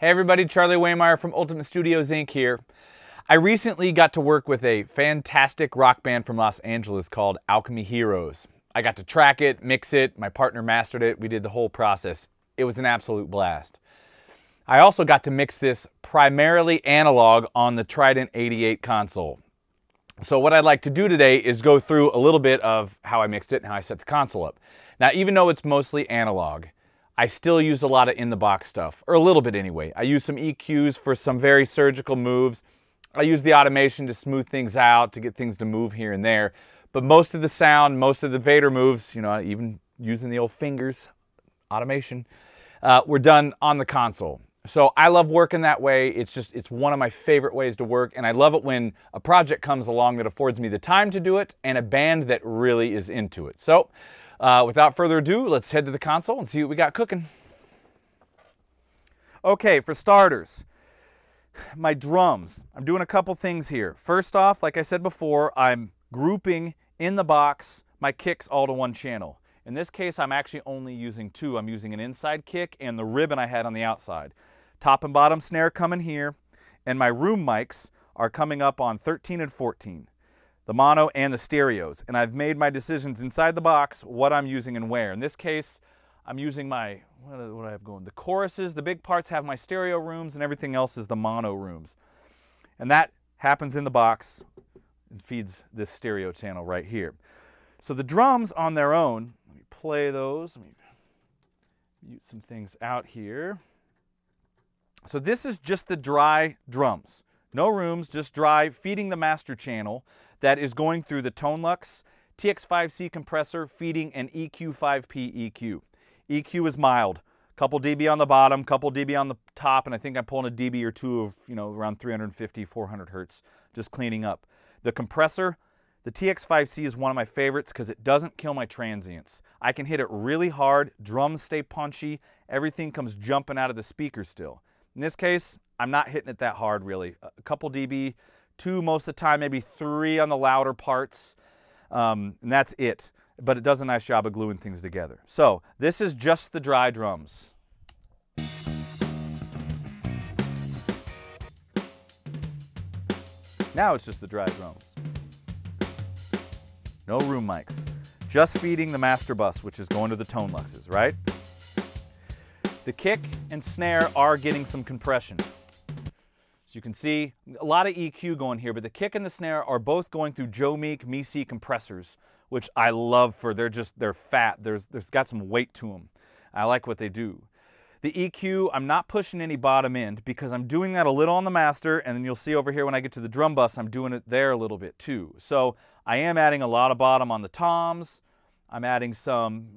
Hey everybody, Charlie Waymire from Ultiamte Studios Inc. here. I recently got to work with a fantastic rock band from Los Angeles called Alchemy Heroes. I got to track it, mix it, my partner mastered it, we did the whole process. It was an absolute blast. I also got to mix this primarily analog on the Trident 88 console. So what I'd like to do today is go through a little bit of how I mixed it and how I set the console up. Now, even though it's mostly analog, I still use a lot of in-the-box stuff, or a little bit anyway. I use some EQs for some very surgical moves. I use the automation to smooth things out, to get things to move here and there. But most of the sound, most of the Vader moves, you know, even using the old fingers, automation, were done on the console. So I love working that way. It's one of my favorite ways to work, and I love it when a project comes along that affords me the time to do it and a band that really is into it. So without further ado, let's head to the console and see what we got cooking. Okay, for starters, my drums. I'm doing a couple things here. First off, like I said before, I'm grouping in the box my kicks all to one channel. In this case, I'm actually only using two. I'm using an inside kick and the ribbon I had on the outside. Top and bottom snare coming here, and my room mics are coming up on 13 and 14. The mono and the stereos, and I've made my decisions inside the box what I'm using and where. In this case, I'm using my, what do I have going? The choruses, the big parts have my stereo rooms, and everything else is the mono rooms. And that happens in the box and feeds this stereo channel right here. So the drums on their own, let me play those, let me mute some things out here. So this is just the dry drums. No rooms, just dry, feeding the master channel that is going through the Tonelux TX5C compressor, feeding an EQ5P EQ. EQ is mild. Couple dB on the bottom, couple dB on the top, and I think I'm pulling a dB or two of, you know, around 350, 400 hertz, just cleaning up. The compressor, the TX5C is one of my favorites because it doesn't kill my transients. I can hit it really hard, drums stay punchy, everything comes jumping out of the speaker still. In this case, I'm not hitting it that hard really. A couple dB, two most of the time, maybe three on the louder parts, and that's it. But it does a nice job of gluing things together. So this is just the dry drums. Now it's just the dry drums. No room mics. Just feeding the master bus, which is going to the Toneluxes, right? The kick and snare are getting some compression. As you can see, a lot of EQ going here, but the kick and the snare are both going through Joe Meek MeC compressors, which I love for, they're fat, there's got some weight to them. I like what they do. The EQ, I'm not pushing any bottom end because I'm doing that a little on the master, and then you'll see over here when I get to the drum bus, I'm doing it there a little bit too. So I am adding a lot of bottom on the toms. I'm adding some,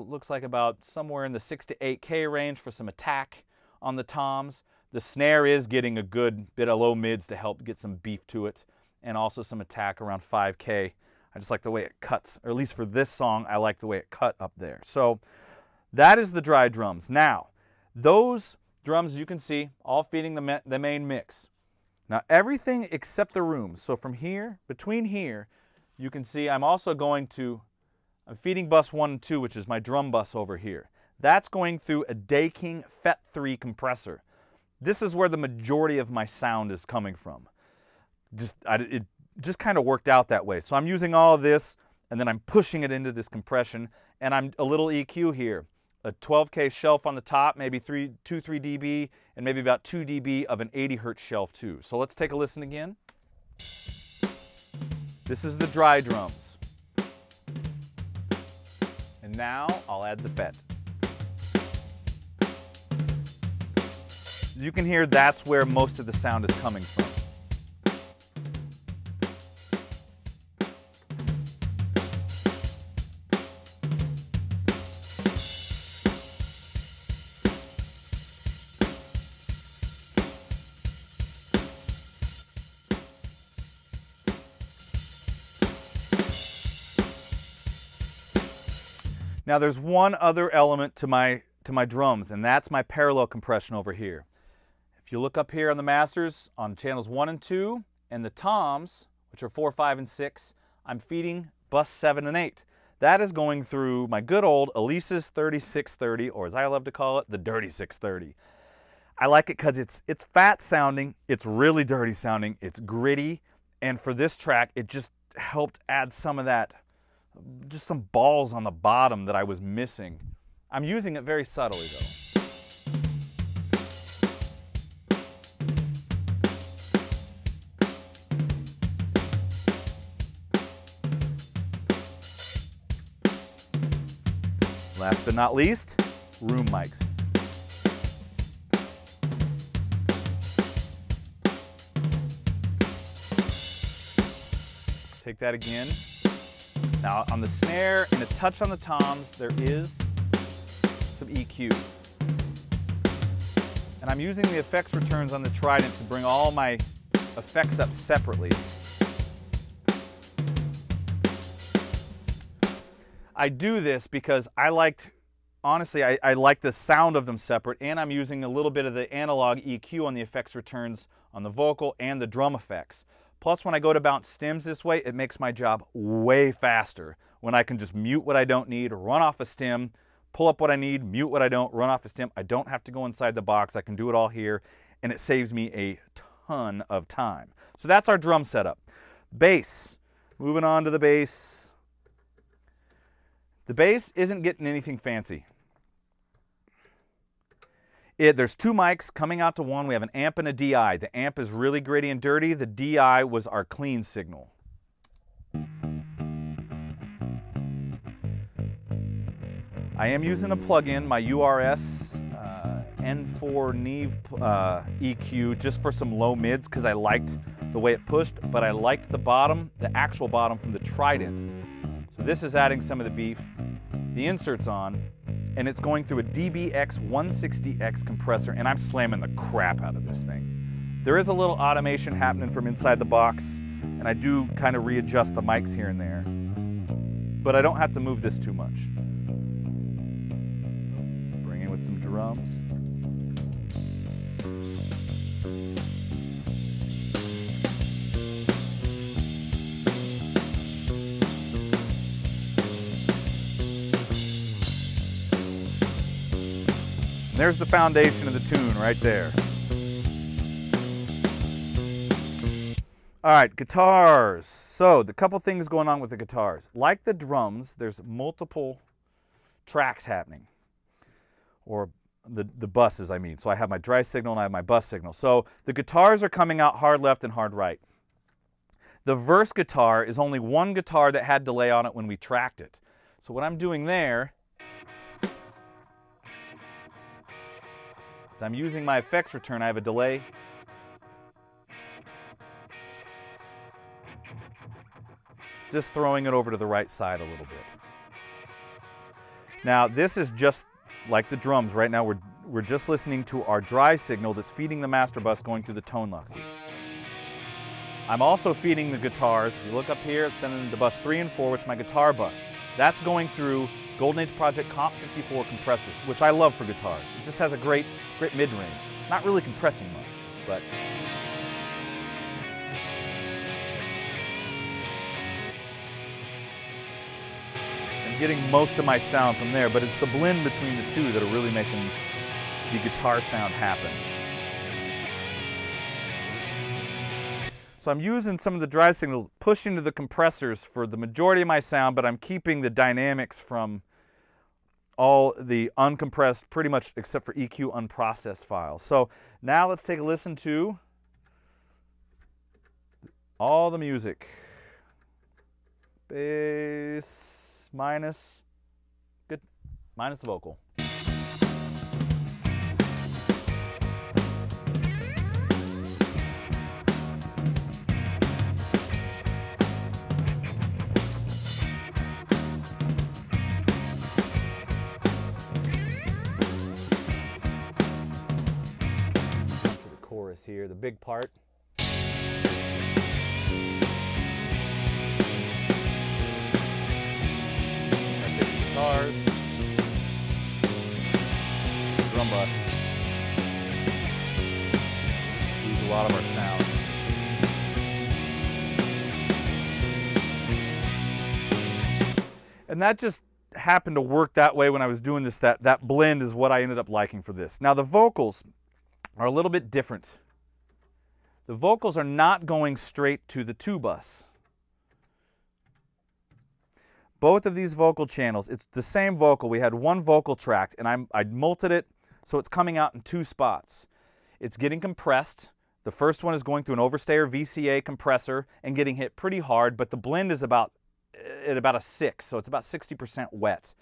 looks like about somewhere in the 6 to 8K range for some attack on the toms. The snare is getting a good bit of low mids to help get some beef to it, and also some attack around 5K. I just like the way it cuts, or at least for this song, I like the way it cut up there. So that is the dry drums. Now, those drums, as you can see, all feeding the main mix. Now, everything except the rooms. So from here, between here, you can see I'm also going to, I'm feeding bus 1 and 2, which is my drum bus over here. That's going through a Daking FET III compressor. This is where the majority of my sound is coming from. It just kind of worked out that way. So I'm using all of this, and then I'm pushing it into this compression, and I'm a little EQ here. A 12K shelf on the top, maybe 2-3 dB, and maybe about 2 dB of an 80 hertz shelf too. So let's take a listen again. This is the dry drums. And now I'll add the FET. You can hear that's where most of the sound is coming from. Now there's one other element to my drums, and that's my parallel compression over here. If you look up here on the masters, on channels 1 and 2, and the toms, which are 4, 5, and 6, I'm feeding bus 7 and 8. That is going through my good old Alesis 3630, or as I love to call it, the Dirty 630. I like it because it's fat sounding, it's really dirty sounding, it's gritty, and for this track, it just helped add some of that, just some balls on the bottom that I was missing. I'm using it very subtly though. Last but not least, room mics. Take that again. Now on the snare and a touch on the toms, there is some EQ. And I'm using the effects returns on the Trident to bring all my effects up separately. I do this because honestly, I like the sound of them separate, and I'm using a little bit of the analog EQ on the effects returns on the vocal and the drum effects. Plus, when I go to bounce stems this way, it makes my job way faster when I can just mute what I don't need, run off a stem, pull up what I need, mute what I don't, run off a stem. I don't have to go inside the box. I can do it all here, and it saves me a ton of time. So that's our drum setup. Bass. Moving on to the bass. The bass isn't getting anything fancy. There's two mics coming out to one. We have an amp and a DI. The amp is really gritty and dirty. The DI was our clean signal. I am using a plug-in, my URS N4 Neve EQ, just for some low mids because I liked the way it pushed, but I liked the bottom, the actual bottom from the Trident. So this is adding some of the beef. The insert's on, and it's going through a DBX 160X compressor, and I'm slamming the crap out of this thing. There is a little automation happening from inside the box, and I do kind of readjust the mics here and there, but I don't have to move this too much. Bring in with some drums. There's the foundation of the tune right there. All right, guitars. So the couple things going on with the guitars. Like the drums, there's multiple tracks happening, or the buses, I mean. So I have my dry signal and I have my bus signal. So the guitars are coming out hard left and hard right. The verse guitar is only one guitar that had delay on it when we tracked it. So what I'm doing there, I'm using my effects return. I have a delay. Just throwing it over to the right side a little bit. Now this is just like the drums. Right now we're just listening to our dry signal that's feeding the master bus going through the Toneluxes. I'm also feeding the guitars. If you look up here, it's sending them to bus 3 and 4, which is my guitar bus. That's going through Age Project Comp54 compressors, which I love for guitars. It just has a great mid-range. Not really compressing much, but so I'm getting most of my sound from there, but it's the blend between the two that are really making the guitar sound happen. So I'm using some of the dry signal, pushing to the compressors for the majority of my sound, but I'm keeping the dynamics from all the uncompressed, pretty much except for EQ unprocessed files. So now let's take a listen to all the music. Bass minus the vocal. Here, the big part. Guitars, drum bus. Lose a lot of our sound. And that just happened to work that way when I was doing this. That blend is what I ended up liking for this. Now the vocals. are a little bit different. The vocals are not going straight to the 2 bus. Both of these vocal channels, it's the same vocal. We had one vocal track, and I multed it so it's coming out in 2 spots. It's getting compressed. The first one is going through an Overstayer VCA compressor and getting hit pretty hard, but the blend is about a 6, so it's about 60% wet.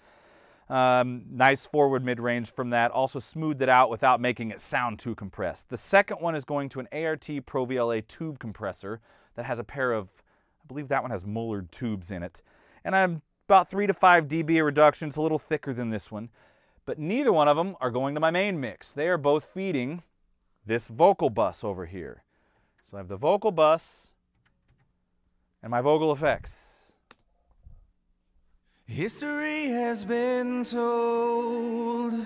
Nice forward mid-range from that. Also smoothed it out without making it sound too compressed. The second one is going to an ART ProVLA tube compressor that has a pair of, I believe that one has Mullered tubes in it. And I'm about 3 to 5 dB reduction. It's a little thicker than this one. But neither one of them are going to my main mix. They are both feeding this vocal bus over here. So I have the vocal bus and my vocal effects. History has been told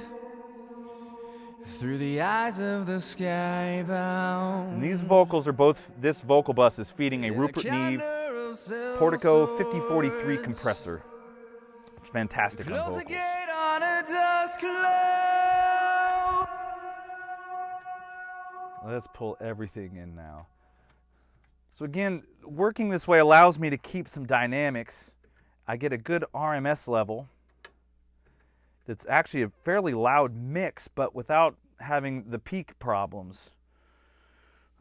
through the eyes of the skybound. And these vocals are both, this vocal bus is feeding a Rupert Neve Portico 5043 compressor. It's fantastic on vocals. Let's pull everything in now. So again, working this way allows me to keep some dynamics. I get a good RMS level that's actually a fairly loud mix, but without having the peak problems.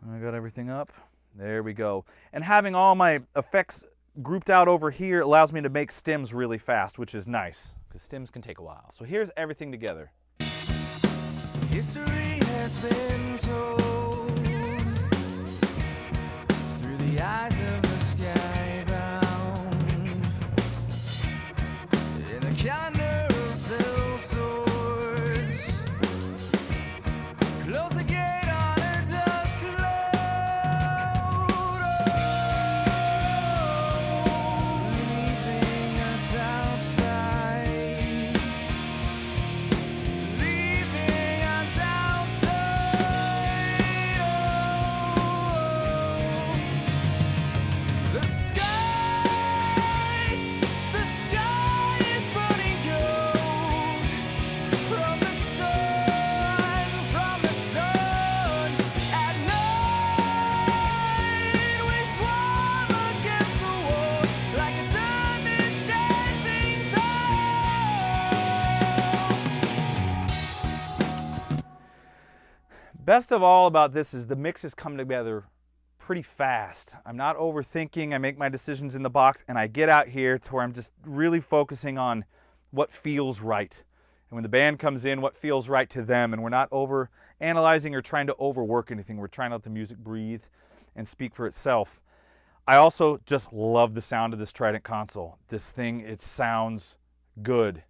I got everything up. There we go. And having all my effects grouped out over here allows me to make stems really fast, which is nice, because stems can take a while. So here's everything together. History has been told through the eyes of the skybound. In the calendar of cell swords, close the gate on a dusk cloud, leaving us outside, leaving us outside. The sky is burning gold from the sun, at night we swam against the walls like a dervish dancing towel. Best of all about this is the mixes come together pretty fast. I'm not overthinking. I make my decisions in the box and I get out here to where I'm just really focusing on what feels right. And when the band comes in, what feels right to them, and we're not over analyzing or trying to overwork anything. We're trying to let the music breathe and speak for itself. I also just love the sound of this Trident console. This thing, it sounds good.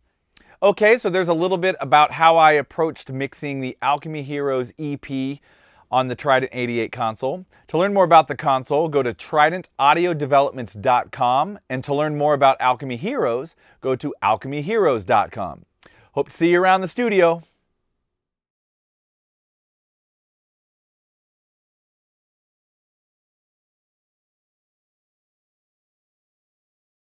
Okay, so there's a little bit about how I approached mixing the Alchemy Heroes EP on the Trident 88 console. To learn more about the console, go to TridentAudioDevelopments.com, and to learn more about Alchemy Heroes, go to alchemyheroes.com. Hope to see you around the studio.